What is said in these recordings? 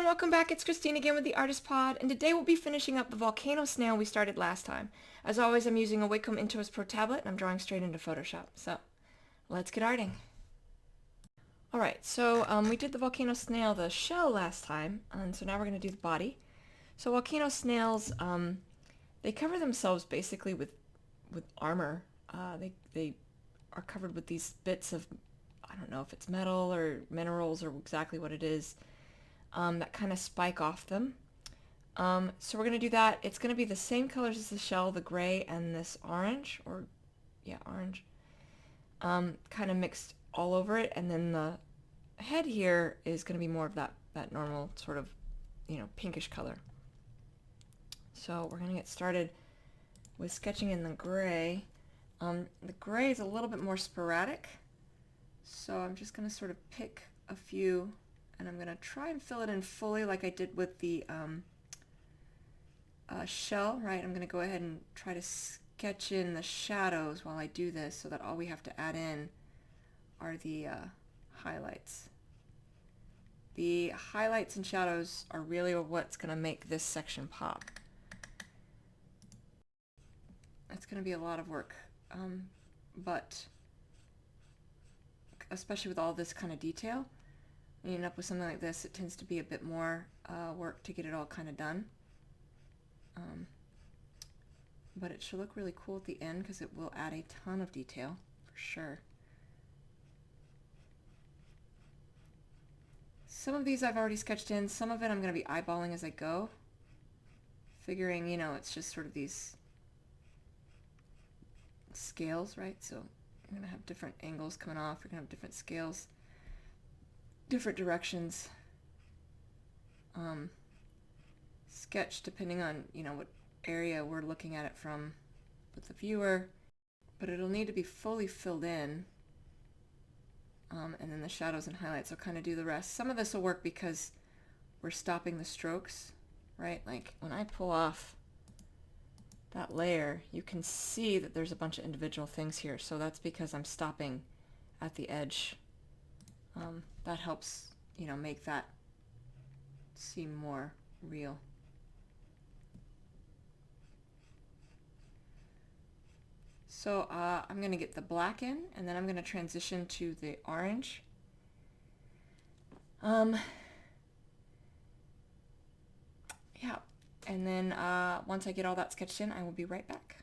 welcome back. It's Christine again with the Artist Pod, and today we'll be finishing up the Volcano Snail we started last time. As always, I'm using a Wacom Intuos Pro tablet, and I'm drawing straight into Photoshop. So, let's get arting. Alright, so we did the Volcano Snail, the shell, last time, and so now we're going to do the body. So volcano snails, they cover themselves basically with armor. They are covered with these bits of, I don't know if it's metal or minerals or exactly what it is, that kind of spike off them. So we're going to do that. It's going to be the same colors as the shell, the gray and this orange, or yeah, orange, kind of mixed all over it, and then the head here is going to be more of that normal sort of, pinkish color. So we're going to get started with sketching in the gray. The gray is a little bit more sporadic, so I'm just going to sort of pick a few, and I'm going to try and fill it in fully like I did with the shell, right? I'm going to go ahead and try to sketch in the shadows while I do this, so that all we have to add in are the highlights. The highlights and shadows are really what's going to make this section pop. It's going to be a lot of work, but especially with all this kind of detail, when you end up with something like this, it tends to be a bit more work to get it all kind of done. But it should look really cool at the end because it will add a ton of detail for sure. Some of these I've already sketched in. Some of it I'm going to be eyeballing as I go, figuring, it's just sort of these scales, right? So you're going to have different angles coming off. You're going to have different scales, different directions. Sketch depending on, what area we're looking at it from with the viewer, but it'll need to be fully filled in. And then the shadows and highlights will kind of do the rest. Some of this will work because we're stopping the strokes, right? Like when I pull off that layer, you can see that there's a bunch of individual things here. So that's because I'm stopping at the edge. That helps, make that seem more real. So I'm going to get the black in, and then I'm going to transition to the orange. Yeah, and then once I get all that sketched in, I will be right back.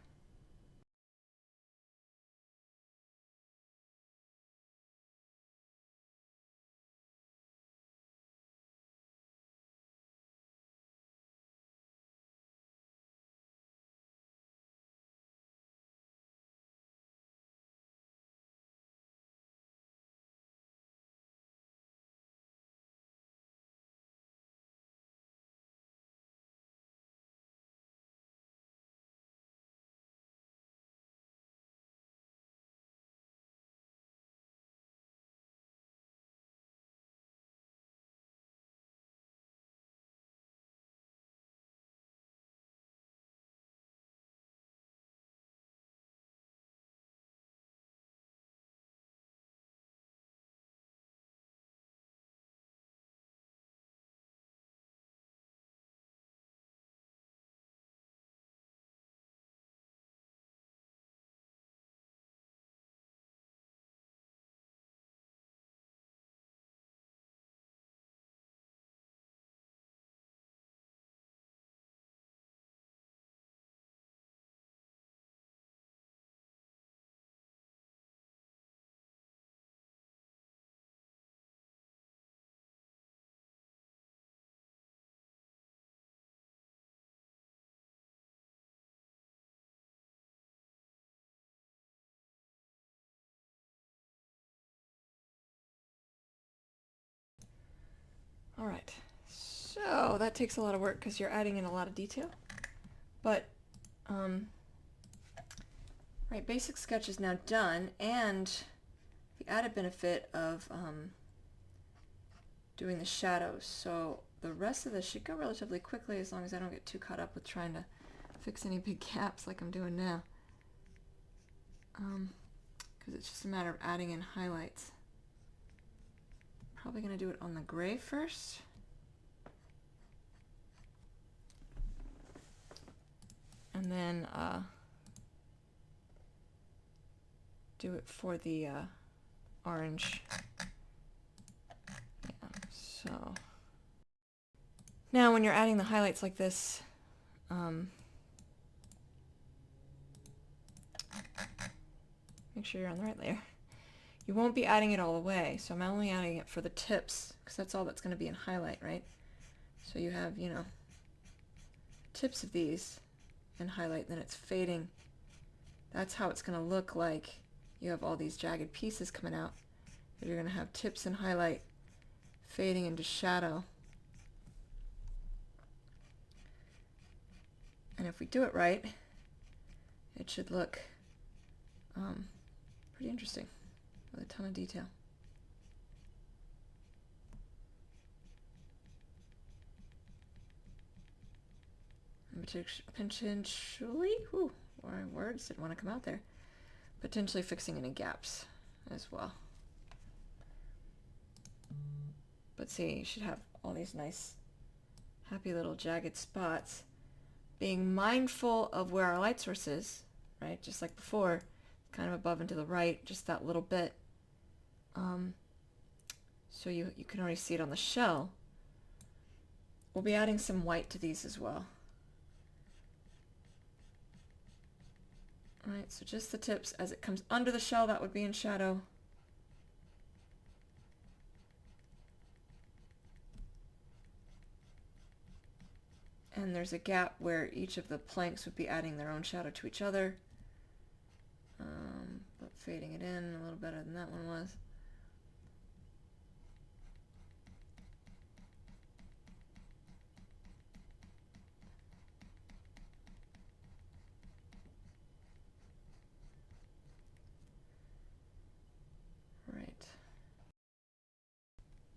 All right, so that takes a lot of work because you're adding in a lot of detail, but right, basic sketch is now done, and the added benefit of doing the shadows. So the rest of this should go relatively quickly as long as I don't get too caught up with trying to fix any big gaps like I'm doing now, because it's just a matter of adding in highlights. Probably going to do it on the gray first. And then do it for the orange. Yeah, so now when you're adding the highlights like this, make sure you're on the right layer. You won't be adding it all the way, so I'm only adding it for the tips, because that's all that's going to be in highlight, right? So you have, you know, tips of these in highlight, then it's fading. That's how it's going to look like you have all these jagged pieces coming out. But you're going to have tips in highlight fading into shadow. And if we do it right, it should look pretty interesting with a ton of detail. Potentially, words didn't want to come out there, potentially fixing any gaps as well. But see, you should have all these nice, happy little jagged spots. Being mindful of where our light source is, right? Just like before, kind of above and to the right, just that little bit. So you can already see it on the shell. We'll be adding some white to these as well. All right, so just the tips. As it comes under the shell, that would be in shadow. And there's a gap where each of the planks would be adding their own shadow to each other. But fading it in a little better than that one was. Right.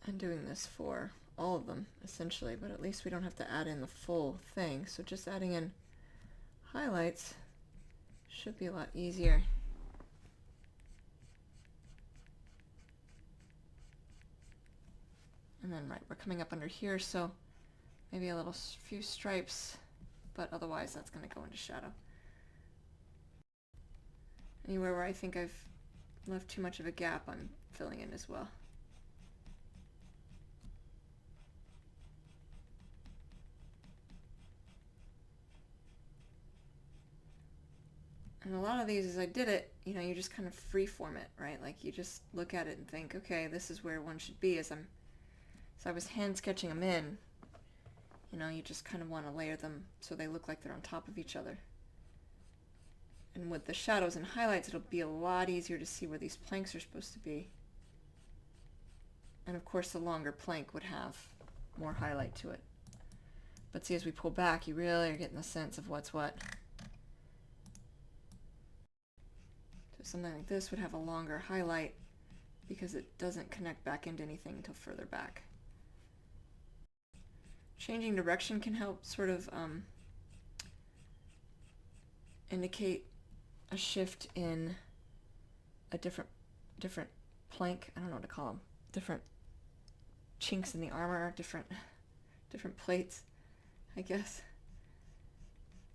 And doing this for all of them, essentially, but at least we don't have to add in the full thing. So just adding in highlights should be a lot easier. And then, right, we're coming up under here, so maybe a little few stripes, but otherwise that's going to go into shadow. Anywhere where I think I've left too much of a gap, I'm filling in as well. And a lot of these, as I did it, you know, you just kind of freeform it, right? Like you just look at it and think, okay, this is where one should be. As I was hand sketching them in, you know, you just kind of want to layer them so they look like they're on top of each other. And with the shadows and highlights, it'll be a lot easier to see where these planks are supposed to be. And of course, the longer plank would have more highlight to it. But see, as we pull back, you really are getting the sense of what's what. So something like this would have a longer highlight because it doesn't connect back into anything until further back. Changing direction can help sort of indicate a shift in a different plank. I don't know what to call them. Different chinks in the armor, different plates, I guess.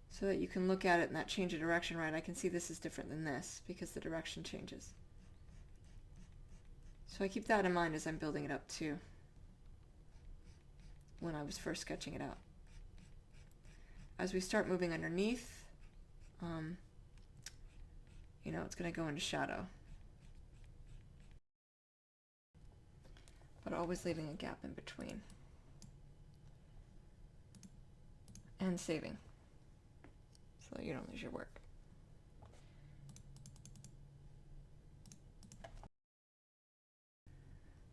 So that you can look at it and that change of direction, right? I can see this is different than this because the direction changes. So I keep that in mind as I'm building it up too, when I was first sketching it out. As we start moving underneath, you know, it's going to go into shadow. But always leaving a gap in between. And saving, so that you don't lose your work.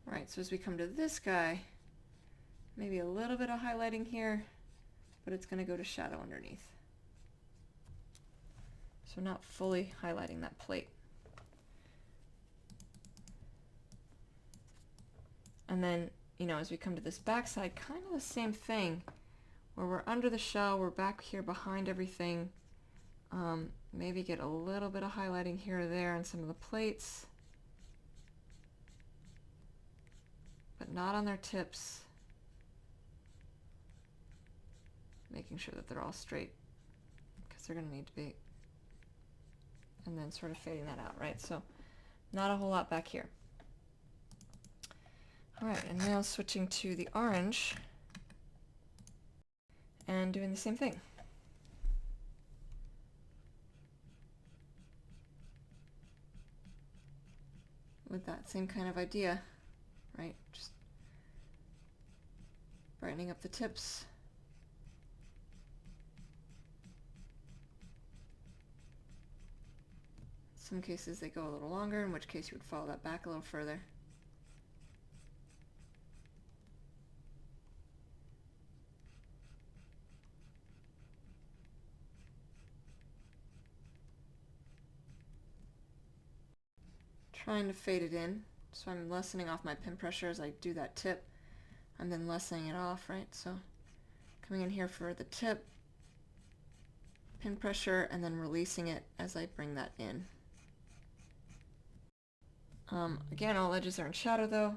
Alright, so as we come to this guy, maybe a little bit of highlighting here, but it's going to go to shadow underneath. So not fully highlighting that plate. And then, you know, as we come to this backside, kind of the same thing, where we're under the shell, we're back here behind everything. Maybe get a little bit of highlighting here or there on some of the plates, but not on their tips. Making sure that they're all straight, because because they're going to need to be. And then sort of fading that out, right? So not a whole lot back here. All right, and now switching to the orange and doing the same thing. With that same kind of idea, right? Just brightening up the tips. In some cases they go a little longer, in which case you would follow that back a little further. Trying to fade it in, so I'm lessening off my pin pressure as I do that tip. I'm then lessening it off, right? So coming in here for the tip, pin pressure, and then releasing it as I bring that in. Again, all edges are in shadow though,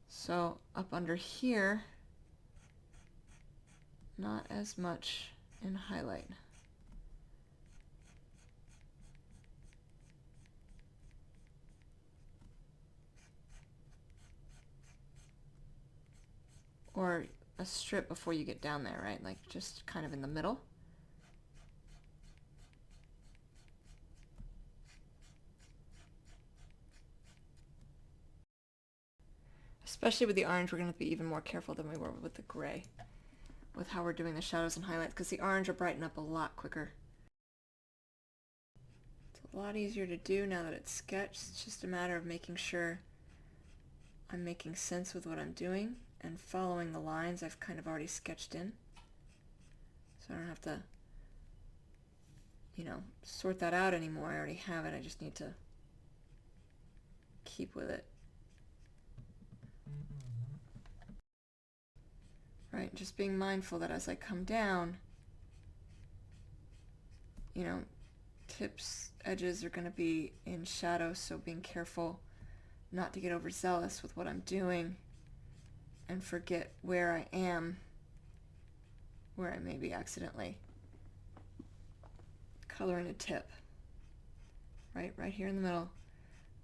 so up under here, not as much in highlight. Or a strip before you get down there, right? Like just kind of in the middle. Especially with the orange, we're going to be even more careful than we were with the gray, with how we're doing the shadows and highlights, because the orange will brighten up a lot quicker. It's a lot easier to do now that it's sketched. It's just a matter of making sure I'm making sense with what I'm doing and following the lines I've kind of already sketched in. So I don't have to, you know, sort that out anymore. I already have it. I just need to keep with it. Right, just being mindful that as I come down, you know, tips, edges are going to be in shadow, so being careful not to get overzealous with what I'm doing and forget where I am, where I may be accidentally coloring a tip. Right here in the middle,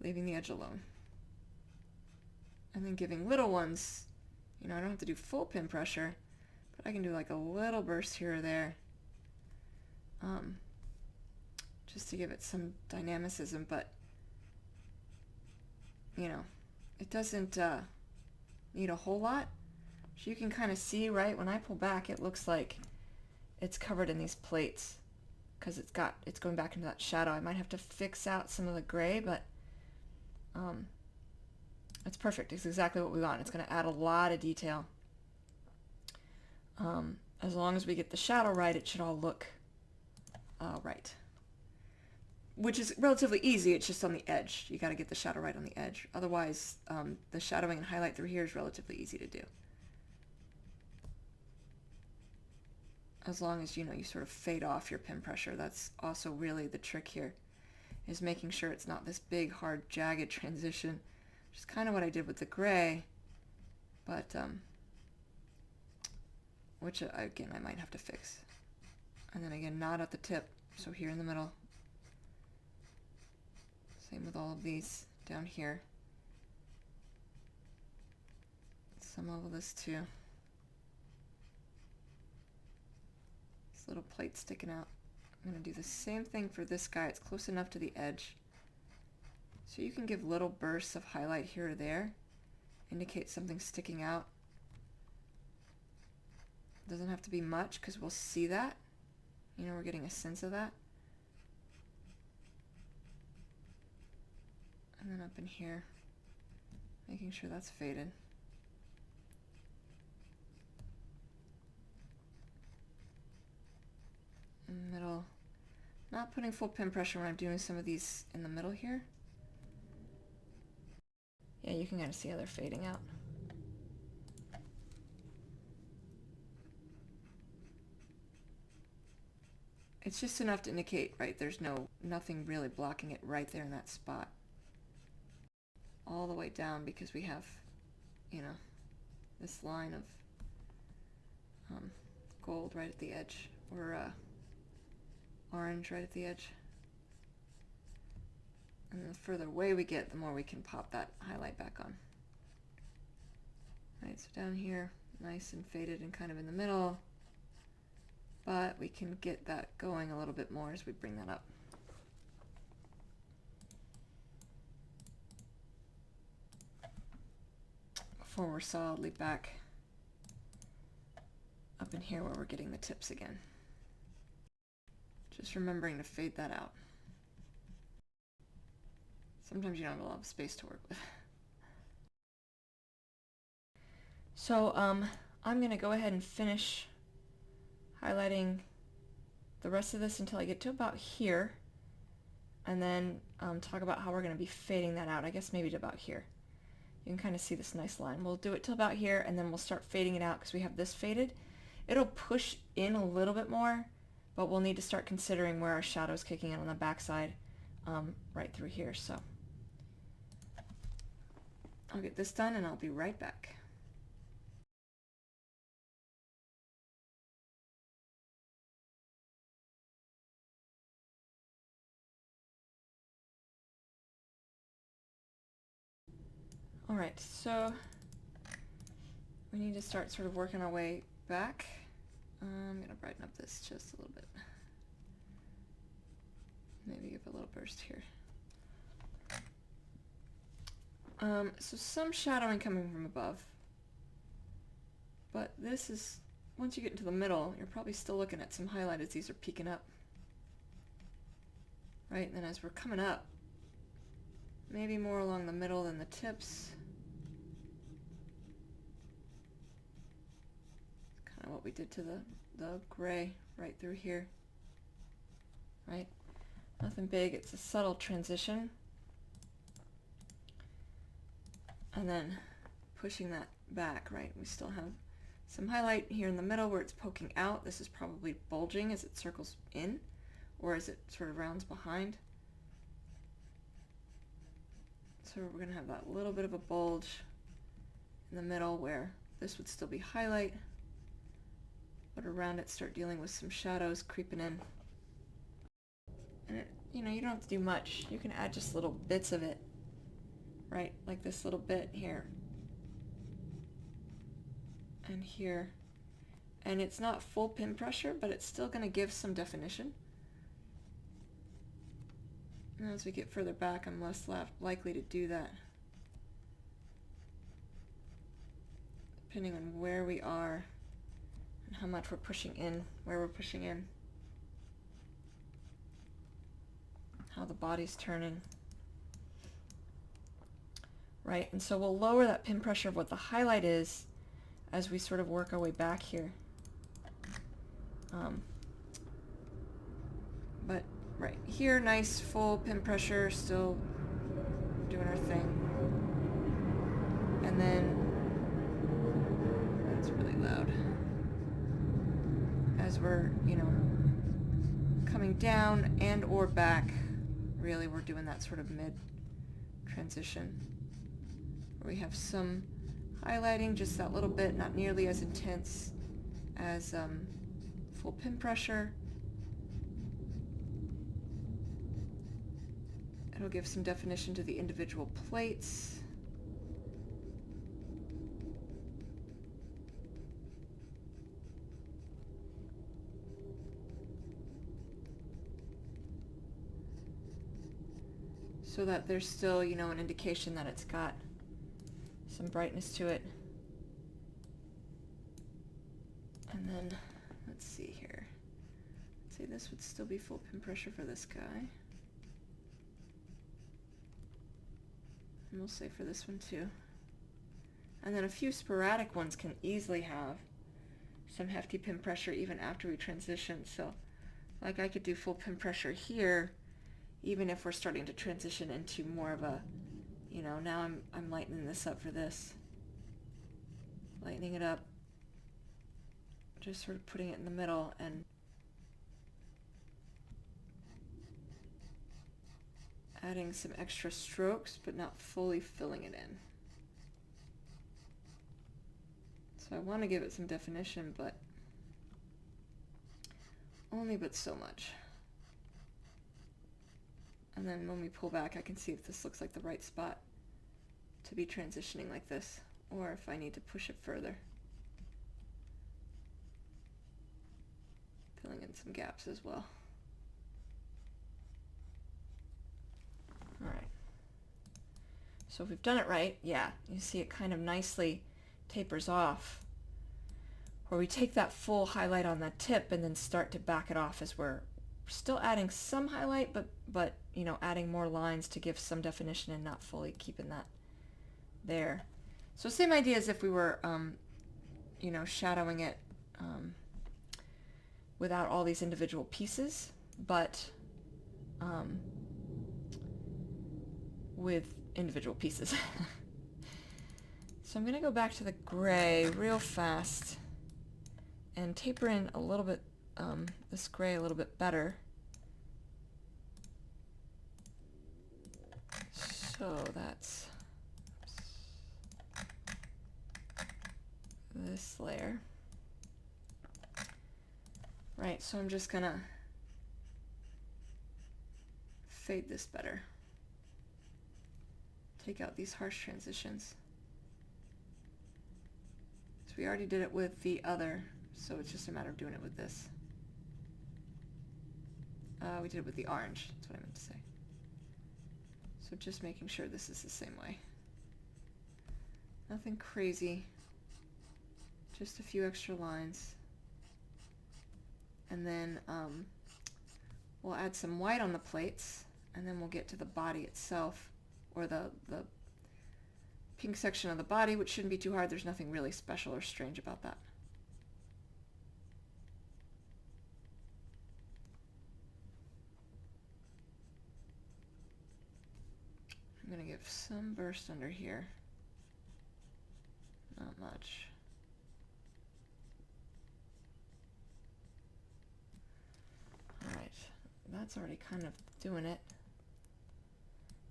leaving the edge alone. And then giving little ones, you know, I don't have to do full pin pressure, but I can do like a little burst here or there, just to give it some dynamicism, but, you know, it doesn't need a whole lot. So you can kind of see, right, when I pull back, it looks like it's covered in these plates because it's going back into that shadow. I might have to fix out some of the gray, but it's perfect. It's exactly what we want. It's going to add a lot of detail. As long as we get the shadow right, it should all look right. Which is relatively easy. It's just on the edge. You got to get the shadow right on the edge. Otherwise, the shadowing and highlight through here is relatively easy to do. As long as, you know, you sort of fade off your pin pressure. That's also really the trick here, is making sure it's not this big, hard, jagged transition, which is kind of what I did with the gray, but which again I might have to fix. And then again, not at the tip, so here in the middle. Same with all of these down here. Some of this too. This little plate sticking out. I'm going to do the same thing for this guy. It's close enough to the edge. So you can give little bursts of highlight here or there. Indicate something sticking out. It doesn't have to be much because we'll see that. You know, we're getting a sense of that. And then up in here, making sure that's faded. In the middle, not putting full pin pressure when I'm doing some of these in the middle here. Yeah, you can kind of see how they're fading out. It's just enough to indicate, right, there's nothing really blocking it right there in that spot. All the way down, because we have, you know, this line of gold right at the edge, or orange right at the edge. And the further away we get, the more we can pop that highlight back on. Right, so down here, nice and faded and kind of in the middle, but we can get that going a little bit more as we bring that up. Before we're solidly back up in here where we're getting the tips again. Just remembering to fade that out. Sometimes you don't have a lot of space to work with. So I'm going to go ahead and finish highlighting the rest of this until I get to about here, and then talk about how we're going to be fading that out. I guess maybe to about here. You can kind of see this nice line. We'll do it till about here, and then we'll start fading it out because we have this faded. It'll push in a little bit more, but we'll need to start considering where our shadow's kicking in on the backside right through here. So I'll get this done and I'll be right back. Alright, so we need to start sort of working our way back. I'm going to brighten up this just a little bit. Maybe give a little burst here. So some shadowing coming from above. But this is, once you get into the middle, you're probably still looking at some highlight as these are peeking up. Right, and then as we're coming up, maybe more along the middle than the tips. Kind of what we did to the gray right through here. Right? Nothing big, it's a subtle transition. And then pushing that back, right? We still have some highlight here in the middle where it's poking out. This is probably bulging as it circles in, or as it sort of rounds behind. So we're going to have that little bit of a bulge in the middle where this would still be highlight, but around it start dealing with some shadows creeping in. And it, you know, you don't have to do much. You can add just little bits of it, right? Like this little bit here and here. And it's not full pin pressure, but it's still going to give some definition. And as we get further back, I'm less likely to do that, depending on where we are and how much we're pushing in, where we're pushing in, how the body's turning. Right, and so we'll lower that pin pressure of what the highlight is as we sort of work our way back here. But right here, nice full pin pressure, still doing our thing. And then, that's really loud. As we're, you know, coming down and or back, really we're doing that sort of mid transition. We have some highlighting, just that little bit, not nearly as intense as full pin pressure. It'll give some definition to the individual plates. So that there's still, you know, an indication that it's got some brightness to it. And then, let's see here. Let's say this would still be full pin pressure for this guy. And we'll say for this one too. And then a few sporadic ones can easily have some hefty pin pressure even after we transition. So, like I could do full pin pressure here, even if we're starting to transition into more of a, you know, now I'm lightening this up for this. Lightening it up. Just sort of putting it in the middle and adding some extra strokes, but not fully filling it in. So I want to give it some definition, but only but so much. And then when we pull back, I can see if this looks like the right spot to be transitioning like this, or if I need to push it further. Filling in some gaps as well. All right. So if we've done it right, yeah, you see it kind of nicely tapers off. Where we take that full highlight on that tip and then start to back it off as we're still adding some highlight, but you know, adding more lines to give some definition and not fully keeping that there. So same idea as if we were, you know, shadowing it without all these individual pieces, but with individual pieces. So I'm going to go back to the gray real fast and taper in a little bit, this gray a little bit better. So that's this layer. Right, so I'm just gonna fade this better. Take out these harsh transitions. So we already did it with the other, so it's just a matter of doing it with this. We did it with the orange, that's what I meant to say. So just making sure this is the same way. Nothing crazy, just a few extra lines. And then we'll add some white on the plates, and then we'll get to the body itself, or the pink section of the body, which shouldn't be too hard. There's nothing really special or strange about that. I'm going to give some burst under here. Not much. Alright, that's already kind of doing it.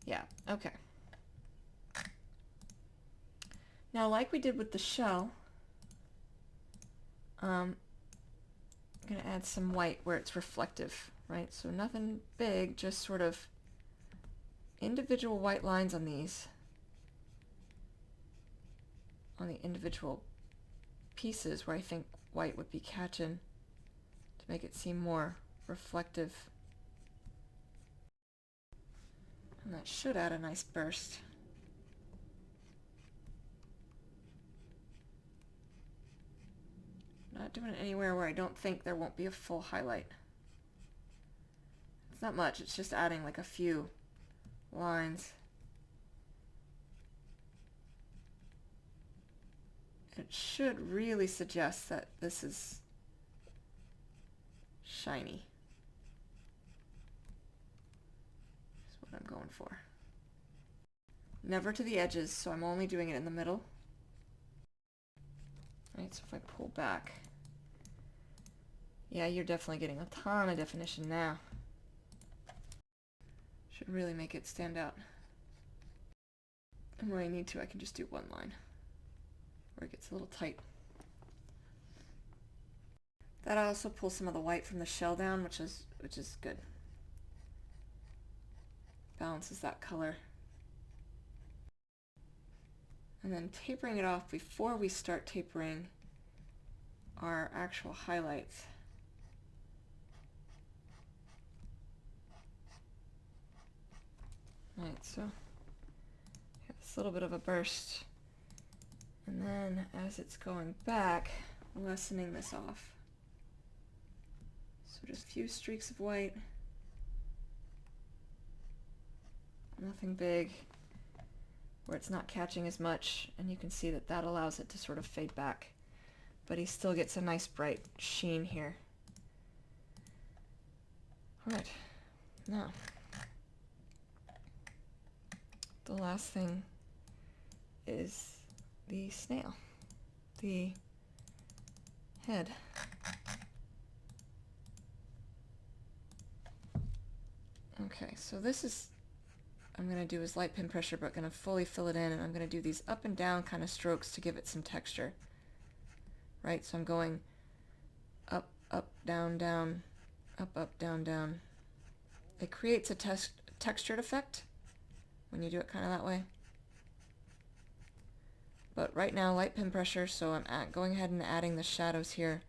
Yeah, okay. Now, like we did with the shell, I'm going to add some white where it's reflective, right? So nothing big, just sort of individual white lines on these, on the individual pieces where I think white would be catching to make it seem more reflective. And that should add a nice burst. Not doing it anywhere where I don't think there won't be a full highlight. It's not much, it's just adding like a few lines. It should really suggest that this is shiny. That's what I'm going for. Never to the edges, so I'm only doing it in the middle. Right, so if I pull back, yeah, you're definitely getting a ton of definition now. Should really make it stand out. And where I need to, I can just do one line, where it gets a little tight. That also pulls some of the white from the shell down, which is good. Balances that color. And then tapering it off before we start tapering our actual highlights. Right, so have this little bit of a burst, and then as it's going back, lessening this off. So just a few streaks of white, nothing big, where it's not catching as much, and you can see that that allows it to sort of fade back, but he still gets a nice bright sheen here. Alright, now the last thing is the snail, the head. Okay, so this is, I'm going to do is light pin pressure, but going to fully fill it in, and I'm going to do these up and down kind of strokes to give it some texture. Right, so I'm going up, up, down, down, up, up, down, down. It creates a textured effect when you do it kind of that way. But right now, light pin pressure, so I'm going ahead and adding the shadows here.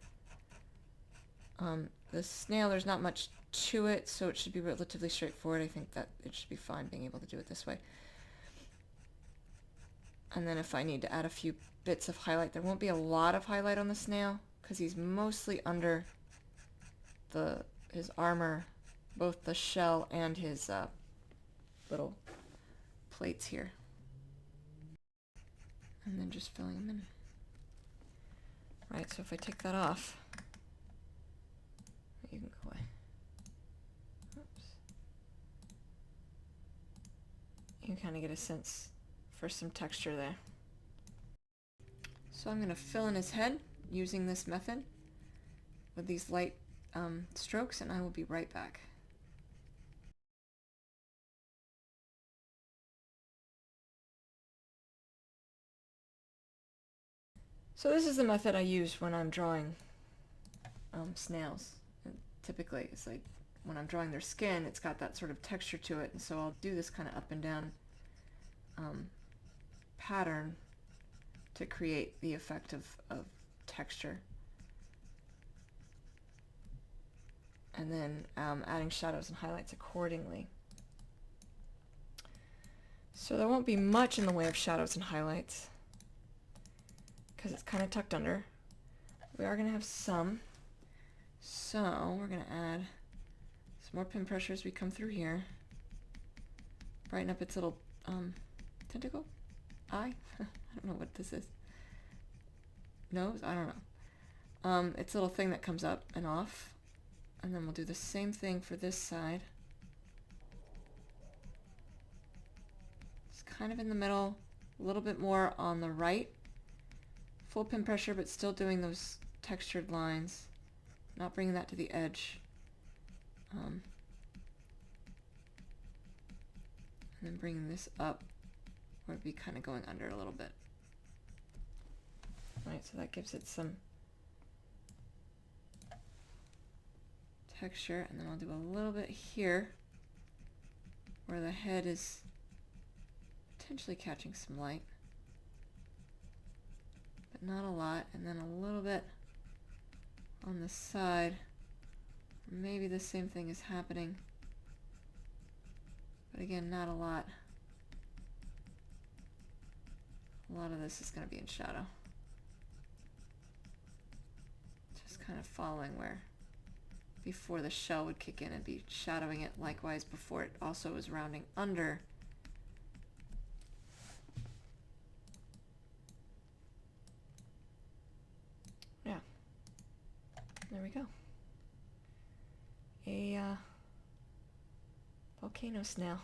The snail, there's not much to it, so it should be relatively straightforward. I think that it should be fine being able to do it this way. And then if I need to add a few bits of highlight, there won't be a lot of highlight on the snail because he's mostly under his armor, both the shell and his little plates here. And then just filling them in. Right, so if I take that off, you can go away. Oops. You can kind of get a sense for some texture there. So I'm going to fill in his head using this method with these light strokes, and I will be right back. So this is the method I use when I'm drawing snails. And typically it's like when I'm drawing their skin, it's got that sort of texture to it, and so I'll do this kind of up and down pattern to create the effect of texture. And then adding shadows and highlights accordingly. So there won't be much in the way of shadows and highlights because it's kind of tucked under. We are going to have some. So we're going to add some more pin pressure as we come through here. Brighten up its little tentacle? Eye? I don't know what this is. Nose? I don't know. Its little thing that comes up and off. And then we'll do the same thing for this side. It's kind of in the middle, a little bit more on the right. Full pin pressure, but still doing those textured lines. Not bringing that to the edge. And then bringing this up, where it'd be kind of going under a little bit. Right, so that gives it some texture, and then I'll do a little bit here where the head is potentially catching some light, but not a lot, and then a little bit on the side. Maybe the same thing is happening, but again, not a lot. A lot of this is going to be in shadow. Just kind of following where before the shell would kick in and be shadowing it likewise before it also was rounding under. Yeah, there we go. A volcano snail.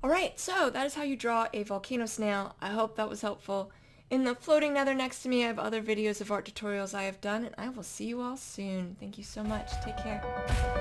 Alright, so that is how you draw a volcano snail. I hope that was helpful. In the floating nether next to me, I have other videos of art tutorials I have done, and I will see you all soon. Thank you so much. Take care.